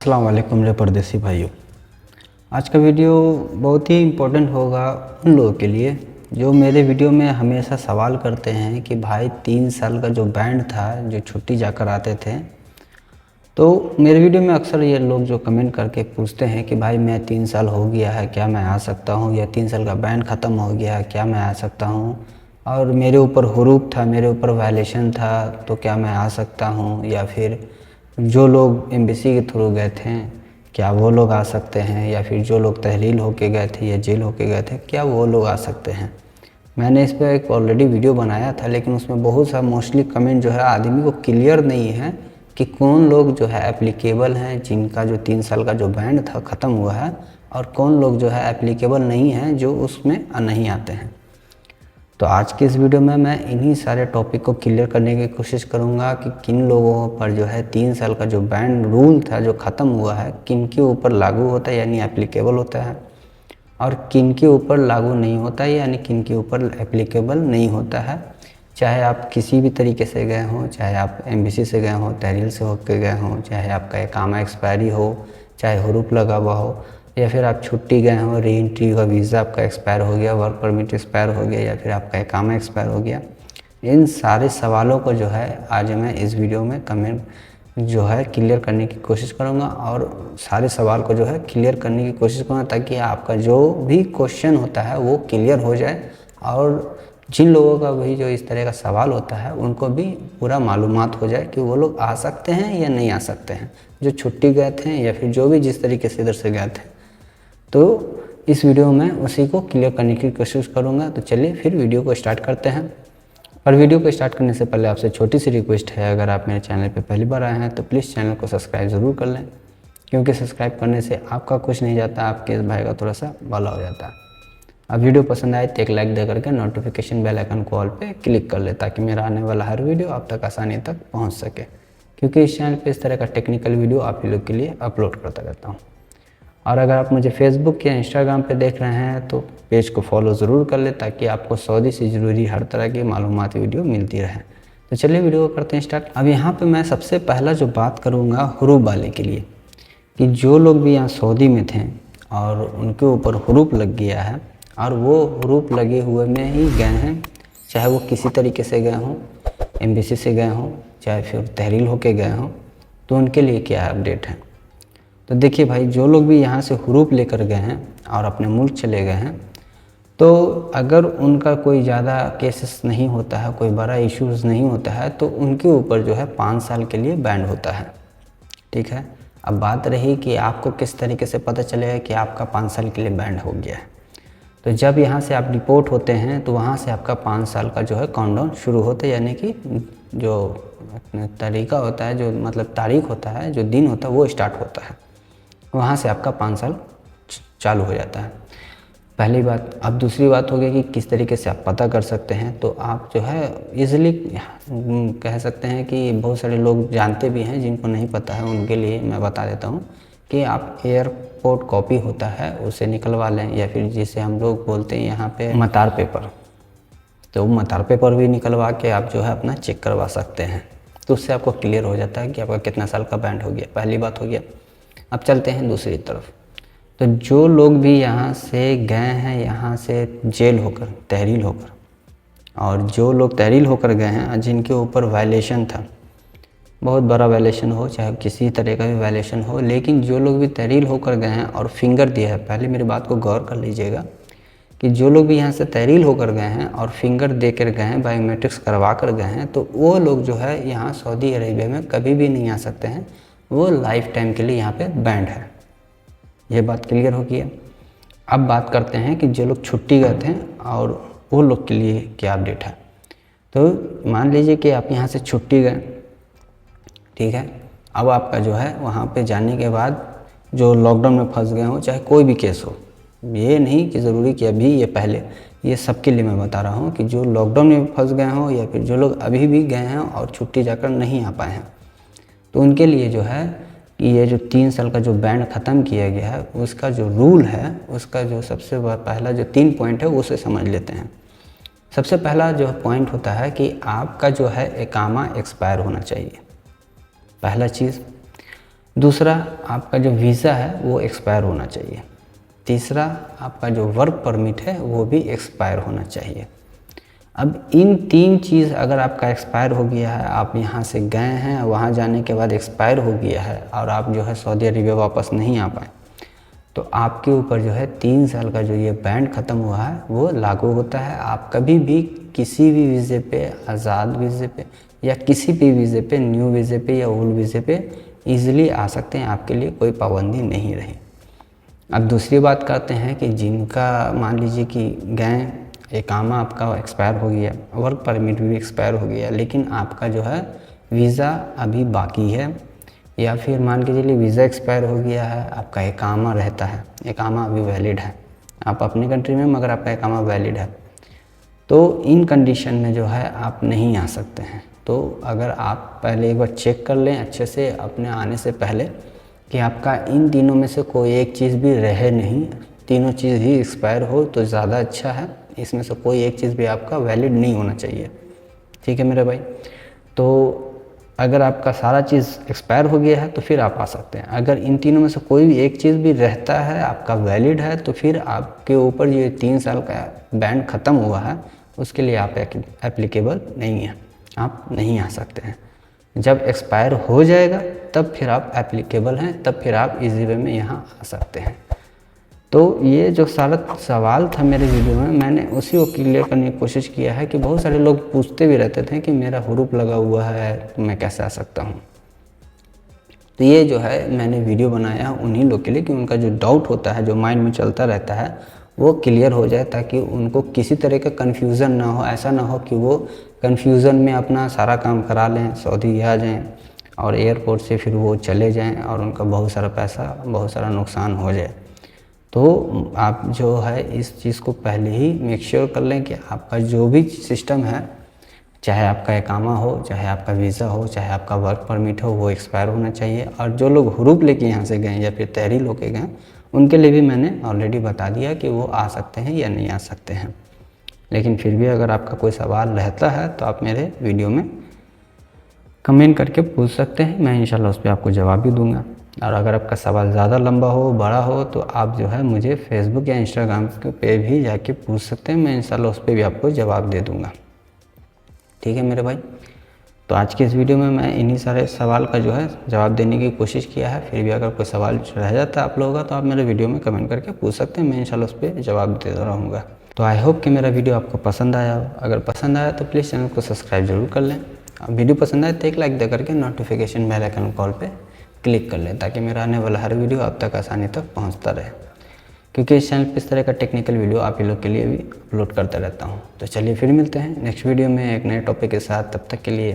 अस्सलाम वालेकुम रे परदेसी भाइयों। आज का वीडियो बहुत ही इम्पोर्टेंट होगा उन लोगों के लिए जो मेरे वीडियो में हमेशा सवाल करते हैं कि भाई 3 साल का जो बैंड था जो छुट्टी जाकर आते थे, तो मेरे वीडियो में अक्सर ये लोग जो कमेंट करके पूछते हैं कि भाई मैं 3 साल हो गया है, क्या मैं आ सकता हूँ, या 3 साल का बैंड ख़त्म हो गया है, क्या मैं आ सकता हूँ, और मेरे ऊपर हुरूप था, मेरे ऊपर वायलेशन था, तो क्या मैं आ सकता हूँ, या फिर जो लोग एम्बेसी के थ्रू गए थे क्या वो लोग आ सकते हैं, या फिर जो लोग तहलील होके गए थे या जेल होके गए थे क्या वो लोग आ सकते हैं। मैंने इस पर एक ऑलरेडी वीडियो बनाया था, लेकिन उसमें बहुत सा मोस्टली कमेंट जो है आदमी को क्लियर नहीं है कि कौन लोग जो है एप्लीकेबल हैं, जिनका जो 3 साल का जो बैंड था ख़त्म हुआ है, और कौन लोग जो है एप्लीकेबल नहीं हैं, जो उसमें नहीं आते हैं। तो आज की इस वीडियो में मैं इन्हीं सारे टॉपिक को क्लियर करने की कोशिश करूंगा कि किन लोगों पर जो है 3 साल का जो बैन रूल था जो ख़त्म हुआ है, किन के ऊपर लागू होता है यानी एप्लीकेबल होता है, और किन के ऊपर लागू नहीं होता है यानी किन के ऊपर एप्लीकेबल नहीं होता है। चाहे आप किसी भी तरीके से गए हों, चाहे आप एम्बेसी से गए हों, तहरील से होकर गए हों, चाहे आपका इकामा एक्सपायरी हो, चाहे हुरूप लगा हुआ हो, या फिर आप छुट्टी गए हो, री एंट्री का वीज़ा आपका एक्सपायर हो गया, वर्क परमिट एक्सपायर हो गया, या फिर आपका इकामा एक्सपायर हो गया। इन सारे सवालों को जो है आज मैं इस वीडियो में कमेंट जो है क्लियर करने की कोशिश करूंगा, और सारे सवाल को जो है क्लियर करने की कोशिश करूंगा ताकि आपका जो भी क्वेश्चन होता है वो क्लियर हो जाए, और जिन लोगों का भी जो इस तरह का सवाल होता है उनको भी पूरा मालूमात हो जाए कि वो लोग आ सकते हैं या नहीं आ सकते हैं, जो छुट्टी गए थे या फिर जो भी जिस तरीके से इधर से गए थे। तो इस वीडियो में उसी को क्लियर करने की कोशिश करूंगा। तो चलिए फिर वीडियो को स्टार्ट करते हैं। और वीडियो को स्टार्ट करने से पहले आपसे छोटी सी रिक्वेस्ट है, अगर आप मेरे चैनल पर पहली बार आए हैं तो प्लीज़ चैनल को सब्सक्राइब ज़रूर कर लें, क्योंकि सब्सक्राइब करने से आपका कुछ नहीं जाता, आपके इस भाई का थोड़ा सा भला हो जाता है। अब वीडियो पसंद आए तो एक लाइक दे करके नोटिफिकेशन बेल आइकन को ऑल पे क्लिक कर ले, ताकि मेरा आने वाला हर वीडियो आप तक आसानी तक पहुँच सके, क्योंकि इस चैनल पर इस तरह का टेक्निकल वीडियो आप लोग के लिए अपलोड करता रहता हूँ। और अगर आप मुझे फेसबुक या इंस्टाग्राम पे देख रहे हैं तो पेज को फॉलो ज़रूर कर ले, ताकि आपको सऊदी से ज़रूरी हर तरह की मालूमाती वीडियो मिलती रहे। तो चलिए वीडियो को करते हैं स्टार्ट। अब यहाँ पे मैं सबसे पहला जो बात करूँगा हुरूप वाले के लिए, कि जो लोग भी यहाँ सऊदी में थे और उनके ऊपर हुरूप लग गया है, और वो हुरूप लगे हुए में ही गए हैं, चाहे वो किसी तरीके से गए हों, एम्बेसी से गए हों, चाहे फिर तहरील होके गए हों, तो उनके लिए क्या अपडेट है। तो देखिए भाई, जो लोग भी यहाँ से हुरूप लेकर गए हैं और अपने मुल्क चले गए हैं, तो अगर उनका कोई ज़्यादा केसेस नहीं होता है, कोई बड़ा इश्यूज़ नहीं होता है, तो उनके ऊपर जो है 5 साल के लिए बैंड होता है। ठीक है। अब बात रही कि आपको किस तरीके से पता चलेगा कि आपका 5 साल के लिए बैंड हो गया है। तो जब यहाँ से आप रिपोर्ट होते हैं तो वहाँ से आपका 5 साल का जो है काउंटडाउन शुरू होता है, यानी कि जो तरीका होता है, जो मतलब तारीख होता है, जो दिन होता है, वो स्टार्ट होता है, वहाँ से आपका 5 साल चालू हो जाता है। पहली बात। अब दूसरी बात हो गई कि किस तरीके से आप पता कर सकते हैं। तो आप जो है इजीली कह सकते हैं कि बहुत सारे लोग जानते भी हैं, जिनको नहीं पता है उनके लिए मैं बता देता हूँ कि आप एयरपोर्ट कॉपी होता है उसे निकलवा लें, या फिर जिसे हम लोग बोलते हैं यहाँ पे मतार पेपर, तो मतार पेपर भी निकलवा के आप जो है अपना चेक करवा सकते हैं। तो उससे आपको क्लियर हो जाता है कि आपका कितना साल का बैंड हो गया। पहली बात हो गया। अब चलते हैं दूसरी तरफ। तो जो लोग भी यहाँ से गए हैं, यहाँ से जेल होकर, तहरील होकर, और जो लोग तहरील होकर गए हैं जिनके ऊपर वायलेशन था, बहुत बड़ा वायलेशन हो चाहे किसी तरह का भी वायलेशन हो, लेकिन जो लोग भी तहरील होकर गए हैं और फिंगर दिया है, पहले मेरी बात को गौर कर लीजिएगा कि जो लोग भी यहाँ से तहरील होकर गए हैं और फिंगर दे कर गए हैं, बायोमेट्रिक्स करवा कर गए हैं, तो वो लोग जो है यहाँ सऊदी अरेबिया में कभी भी नहीं आ सकते हैं, वो लाइफ टाइम के लिए यहाँ पे बैंड है। ये बात क्लियर हो गई है। अब बात करते हैं कि जो लोग छुट्टी गए थे और वो लोग के लिए क्या अपडेट है। तो मान लीजिए कि आप यहाँ से छुट्टी गए, ठीक है। अब आपका जो है वहाँ पे जाने के बाद जो लॉकडाउन में फंस गए हो, चाहे कोई भी केस हो, ये नहीं कि ज़रूरी कि अभी ये पहले, ये सबके लिए मैं बता रहा हूँ कि जो लॉकडाउन में फंस गए हों या फिर जो लोग अभी भी गए हैं और छुट्टी जाकर नहीं आ पाए हैं, तो उनके लिए जो है कि ये जो 3 साल का जो बैंड ख़त्म किया गया है, उसका जो रूल है, उसका जो सबसे पहला जो 3 पॉइंट है उसे समझ लेते हैं। सबसे पहला जो पॉइंट होता है कि आपका जो है इकामा एक्सपायर होना चाहिए, पहला चीज़। दूसरा, आपका जो वीज़ा है वो एक्सपायर होना चाहिए। तीसरा, आपका जो वर्क परमिट है वो भी एक्सपायर होना चाहिए। अब इन 3 चीज़ अगर आपका एक्सपायर हो गया है, आप यहाँ से गए हैं, वहाँ जाने के बाद एक्सपायर हो गया है और आप जो है सऊदी अरेबिया वापस नहीं आ पाए, तो आपके ऊपर जो है 3 साल का जो ये बैंड ख़त्म हुआ है वो लागू होता है। आप कभी भी किसी भी वीज़े पे, आज़ाद वीज़े पे या किसी भी वीज़े पे, न्यू वीज़े पे या ओल्ड वीज़े पे ईज़िली आ सकते हैं, आपके लिए कोई पाबंदी नहीं रही। अब दूसरी बात करते हैं कि जिनका मान लीजिए कि गए, इकामा आपका एक्सपायर हो गया, वर्क परमिट भी एक्सपायर हो गया, लेकिन आपका जो है वीज़ा अभी बाकी है, या फिर मान के चलिए वीज़ा एक्सपायर हो गया है, आपका इकामा रहता है, इकामा अभी वैलिड है आप अपनी कंट्री में, मगर आपका इकामा वैलिड है, तो इन कंडीशन में जो है आप नहीं आ सकते हैं। तो अगर आप पहले एक बार चेक कर लें अच्छे से अपने आने से पहले कि आपका इन तीनों में से कोई एक चीज़ भी रहे नहीं, तीनों चीज़ ही एक्सपायर हो तो ज़्यादा अच्छा है। इसमें से कोई एक चीज़ भी आपका वैलिड नहीं होना चाहिए, ठीक है मेरे भाई। तो अगर आपका सारा चीज़ एक्सपायर हो गया है तो फिर आप आ सकते हैं। अगर इन तीनों में से कोई भी एक चीज़ भी रहता है, आपका वैलिड है, तो फिर आपके ऊपर ये 3 साल का बैंड ख़त्म हुआ है, उसके लिए आप एप्लीकेबल नहीं है, आप नहीं आ सकते हैं। जब एक्सपायर हो जाएगा तब फिर आप एप्लीकेबल हैं, तब फिर आप इजी वे में यहाँ आ सकते हैं। तो ये जो सारा सवाल था मेरे वीडियो में, मैंने उसी को क्लियर करने की कोशिश किया है कि बहुत सारे लोग पूछते भी रहते थे कि मेरा हुरूप लगा हुआ है तो मैं कैसे आ सकता हूँ। तो ये जो है मैंने वीडियो बनाया है उन्हीं लोग के लिए कि उनका जो डाउट होता है, जो माइंड में चलता रहता है, वो क्लियर हो जाए, ताकि उनको किसी तरह का कन्फ्यूज़न ना हो। ऐसा ना हो कि वो कन्फ्यूज़न में अपना सारा काम करा लें, सऊदी आ जाएँ और एयरपोर्ट से फिर वो चले जाएँ और उनका बहुत सारा पैसा, बहुत सारा नुकसान हो जाए। तो आप जो है इस चीज़ को पहले ही मेक श्योर कर लें कि आपका जो भी सिस्टम है, चाहे आपका इकामा हो, चाहे आपका वीज़ा हो, चाहे आपका वर्क परमिट हो, वो एक्सपायर होना चाहिए। और जो लोग हुरूप लेके यहाँ से गए या फिर तहरील होके गए, उनके लिए भी मैंने ऑलरेडी बता दिया कि वो आ सकते हैं या नहीं आ सकते हैं। लेकिन फिर भी अगर आपका कोई सवाल रहता है तो आप मेरे वीडियो में कमेंट करके पूछ सकते हैं, मैं इंशाल्लाह उस पर आपको जवाब भी दूंगा। और अगर आपका सवाल ज़्यादा लंबा हो, बड़ा हो, तो आप जो है मुझे फेसबुक या इंस्टाग्राम पे भी जाके पूछ सकते हैं, मैं इंशाल्लाह उस पर भी आपको जवाब दे दूँगा, ठीक है मेरे भाई। तो आज के इस वीडियो में मैं इन्हीं सारे सवाल का जो है जवाब देने की कोशिश किया है। फिर भी अगर कोई सवाल रह जाता है आप लोगों का, तो आप मेरे वीडियो में कमेंट करके पूछ सकते हैं, मैं इंशाल्लाह उस पर जवाब देता रहूँगा। तो आई होप कि मेरा वीडियो आपको पसंद आया हो। अगर पसंद आया तो प्लीज़ चैनल को सब्सक्राइब जरूर कर लें। वीडियो पसंद आए तो एक लाइक दे करके नोटिफिकेशन बेल आइकन कॉल पे क्लिक कर लें, ताकि मेरा आने वाला हर वीडियो आप तक आसानी तक पहुंचता रहे, क्योंकि इस चैनल पर इस तरह का टेक्निकल वीडियो आप ही लोग के लिए भी अपलोड करता रहता हूं। तो चलिए फिर मिलते हैं नेक्स्ट वीडियो में एक नए टॉपिक के साथ, तब तक के लिए